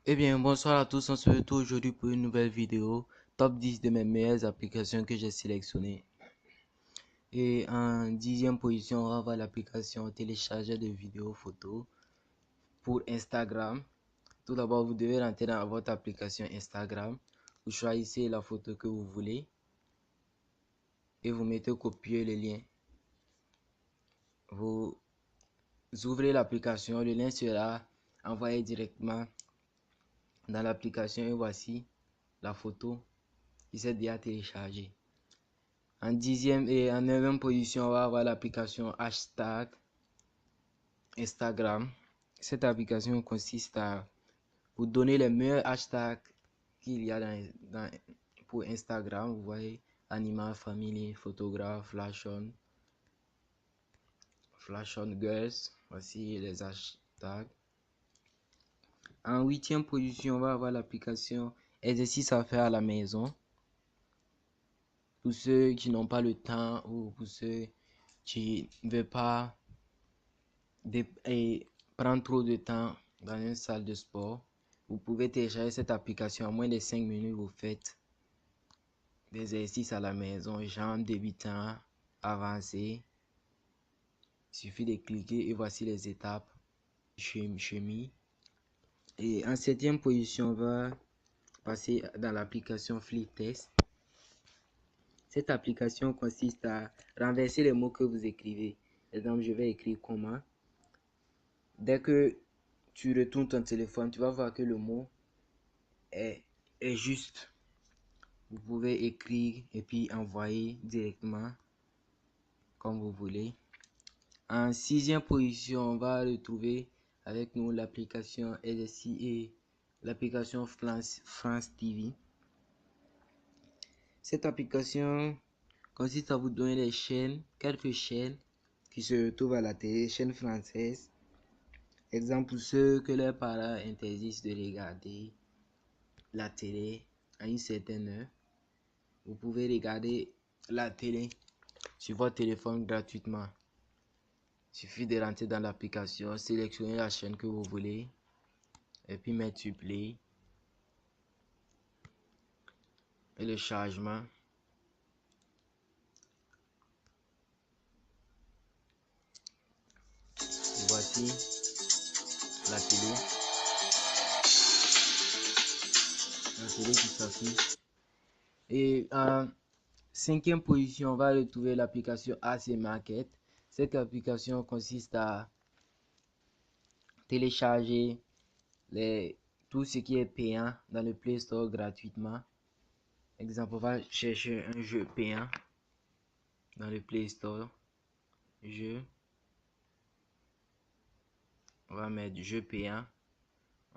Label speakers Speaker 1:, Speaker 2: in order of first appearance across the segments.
Speaker 1: Eh bien, bonsoir à tous, on se retrouve aujourd'hui pour une nouvelle vidéo, top 10 de mes meilleures applications que j'ai sélectionnées. Et en 10e position, on va voir l'application télécharger de vidéos photos pour Instagram. Tout d'abord, vous devez rentrer dans votre application Instagram. Vous choisissez la photo que vous voulez et vous mettez copier le lien. Vous ouvrez l'application, le lien sera envoyé directement dans l'application et voici la photo qui s'est déjà téléchargée. En 10e et en 9e position, on va avoir l'application hashtag Instagram. Cette application consiste à vous donner les meilleurs hashtags qu'il y a pour Instagram. Vous voyez, animal, famille, photographe, flashon girls. Voici les hashtags. En 8e position, on va avoir l'application exercice à faire à la maison. Pour ceux qui n'ont pas le temps ou pour ceux qui ne veulent pas prendre trop de temps dans une salle de sport, vous pouvez télécharger cette application. En moins de 5 minutes, vous faites des exercices à la maison, genre débutant, avancé. Il suffit de cliquer et voici les étapes chemin. Et en 7e position, on va passer dans l'application Flicktext. Cette application consiste à renverser les mots que vous écrivez. Par exemple, je vais écrire comment. Dès que tu retournes ton téléphone, tu vas voir que le mot est juste. Vous pouvez écrire et puis envoyer directement comme vous voulez. En 6e position, on va retrouver avec nous l'application LSI et l'application France TV. Cette application consiste à vous donner des chaînes, quelques chaînes qui se retrouvent à la télé, chaînes françaises. Exemple pour ceux que leurs parents interdisent de regarder la télé à une certaine heure. Vous pouvez regarder la télé sur votre téléphone gratuitement. Il suffit de rentrer dans l'application, sélectionner la chaîne que vous voulez et puis mettre sur play. Et le chargement. Voici la télé. La télé qui s'affiche. Et en 5e position, on va retrouver l'application AC Market. Cette application consiste à télécharger tout ce qui est payant dans le Play Store gratuitement. Exemple, on va chercher un jeu payant dans le Play Store. On va mettre jeu payant.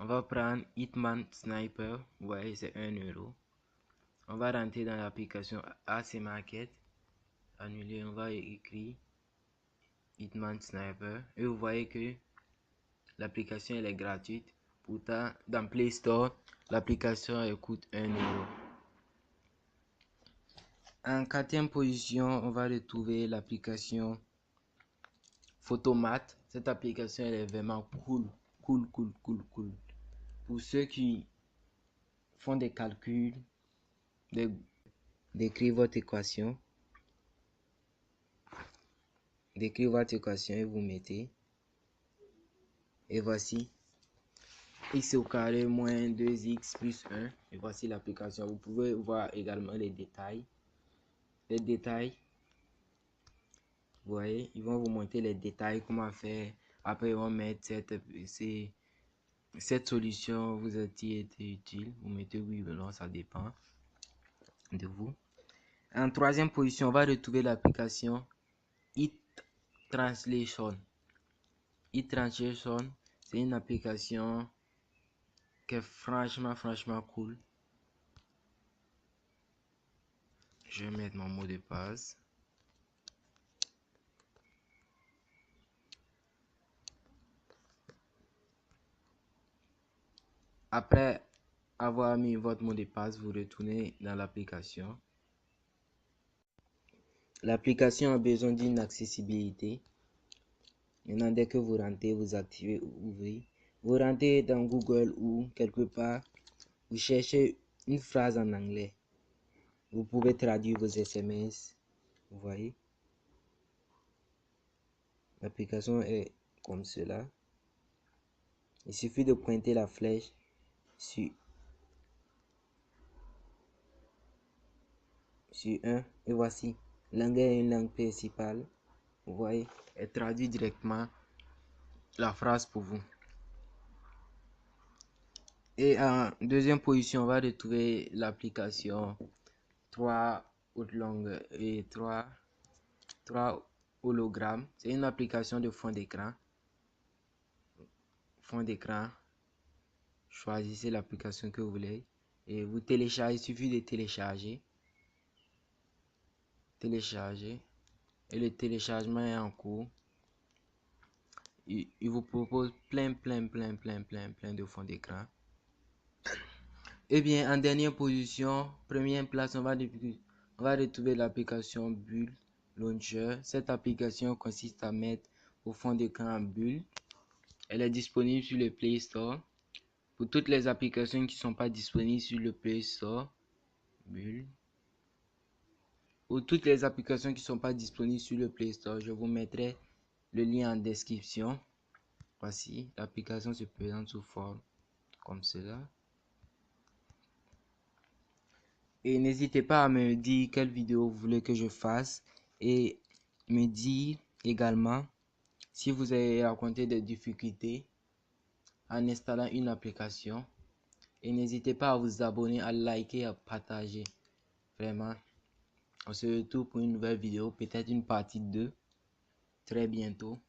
Speaker 1: On va prendre Hitman Sniper. Vous voyez, c'est 1 euro. On va rentrer dans l'application AC Market. Annuler, on va écrire Hitman Sniper. Et vous voyez que l'application elle est gratuite. Pourtant, dans Play Store, l'application elle coûte 1 euro. En 4e position, on va retrouver l'application Photomat. Cette application elle est vraiment cool. Cool. Pour ceux qui font des calculs, d'écrire votre équation. D'écrire votre équation et vous mettez. Et voici x au carré moins 2x plus 1. Et voici l'application. Vous pouvez voir également les détails. Les détails. Vous voyez, ils vont vous montrer les détails, comment faire. Après, ils vont mettre cette solution vous a-t-il été utile. Vous mettez oui ou non, ça dépend de vous. En 3e position, on va retrouver l'application eTranslation. eTranslation, c'est une application qui est franchement cool. Je vais mettre mon mot de passe. Après avoir mis votre mot de passe, vous retournez dans l'application. L'application a besoin d'une accessibilité. Maintenant, dès que vous rentrez, vous activez ouvrir. Vous rentrez dans Google ou quelque part, vous cherchez une phrase en anglais. Vous pouvez traduire vos SMS. Vous voyez? L'application est comme cela. Il suffit de pointer la flèche sur un et voici. L'anglais est une langue principale. Vous voyez? Elle traduit directement la phrase pour vous. Et en deuxième position, on va retrouver l'application 3 hautes langues et 3 hologrammes. C'est une application de fond d'écran. Fond d'écran. Choisissez l'application que vous voulez et vous téléchargez. Il suffit de télécharger. Et le téléchargement est en cours. Il vous propose plein de fonds d'écran. Et bien, en dernière position, première place, on va retrouver l'application Bulle Launcher. Cette application consiste à mettre au fond d'écran en bulle. Elle est disponible sur le Play Store. Pour toutes les applications qui ne sont pas disponibles sur le Play Store, Bulle. Pour toutes les applications qui ne sont pas disponibles sur le Play Store, je vous mettrai le lien en description. Voici, l'application se présente sous forme comme cela. Et n'hésitez pas à me dire quelle vidéo vous voulez que je fasse et me dire également si vous avez rencontré des difficultés en installant une application. Et n'hésitez pas à vous abonner, à liker, à partager. Vraiment, on se retrouve pour une nouvelle vidéo, peut-être une partie 2 très bientôt.